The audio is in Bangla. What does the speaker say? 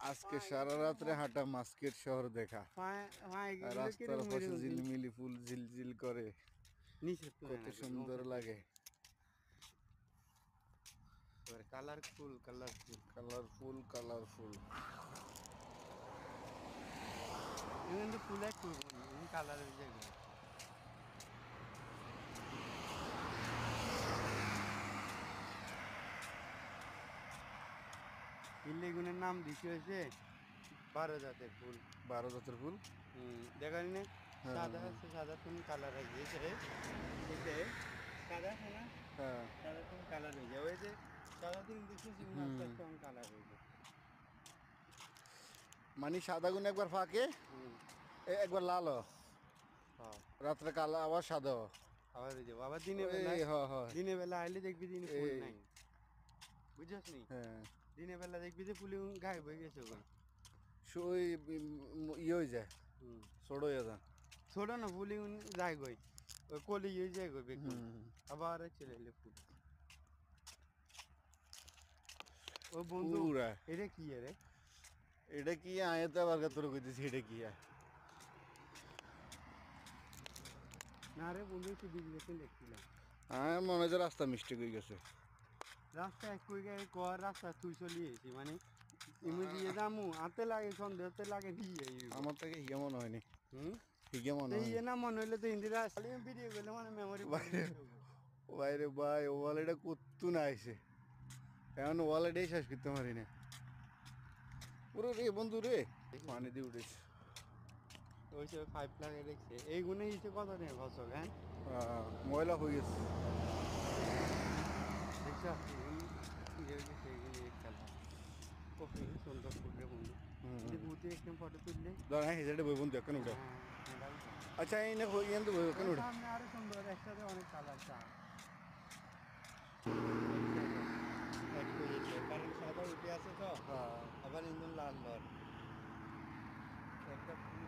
আজকে সারা রাত্রে হাঁটা মাস্কেট শহর দেখা আর রাস্তার পাশে ঝিলমিলি ফুল ঝিলঝিল করে কত সুন্দর লাগে কালারফুল কালারফুল কালারফুল কালারফুল কিন্তু ফুল এক কালারের জায়গায় ইল্লেগুনের নাম দিতে হয়েছে 12 জাতের ফুল। 12 জাতের ফুল দেখালি না হ্যাঁ, সাদা আছে সাদা তুমি কালার হয়ে গিয়েছে এতে সাদা আছে না হ্যাঁ সাদা তুমি কালার হয়ে যায় ওই যে সাদা তুমি দেখছো আস্তে আস্তে আমার কালার হয়ে যায় মানে সাদা গুণ একবার ফাঁকে একবার লাল হ্যাঁ রাত্রে কালো আবার সাদা আবার হয়ে যাবো আবার দিনের বেলা আইলে দেখবি দিনে ফুল এই। নাই বুঝছিস নি হ্যাঁ দিনের বেলা দেখবি যে ফুলে গায়েব হয়ে গেছে ওখানে ওই ইয়ে হয়ে যায় হুম ছোট হয়ে যায় ছোট না ফুলি যায় গই ওই কলি হয়ে যায় গই বেগুন আবার চলে এলে ফুল ও বন্ধু পুরা এটা কি রে এটা কি আয়তে আবার তোর কইতেছি এটা কি না রে বন্ধু একটু বিজনেস দেখছিলাম আমার মনে হয় যে রাস্তা মিস্টেক হয়ে গেছে রাস্তা এক কই গায়ে কর রাস্তা তুই চলিয়েছি মানে ইমে দিয়ে দামু হাতে লাগে সন্দেহতে লাগে দিয়ে আমার থেকে হিগে মনে হয়নি হুম হিগে মনে হয় এই না মনে হইলে তো হিন্দিরা খালি ভিডিও গেলে মানে মেমোরি বাইরে ভাই ওয়ালেটা কত্তু না আইসে এখন ওয়ালেটাই শেষ করতে পারি না পুরো রে বন্ধু রে পানি দিয়ে উঠেছে ওই সব 5 লাগে দেখছে এইগুলো হিসেবে কত নেই ঘষক হ্যাঁ ময়লা হয়ে গেছে দেখছো খেলা কফি সুন্দর ফুটে বন্ধু বুঝে একদম ফটো তুললে ধর হ্যাঁ হেজারে বই বন্ধু এখন উঠে আচ্ছা এই না হয়ে কিন্তু বই এখন উঠে সামনে আরো সুন্দর একসাথে অনেক কালার চা কারণ সাদা উঠে আছে তো আবার ইন্দন লাল লর একটা ফুল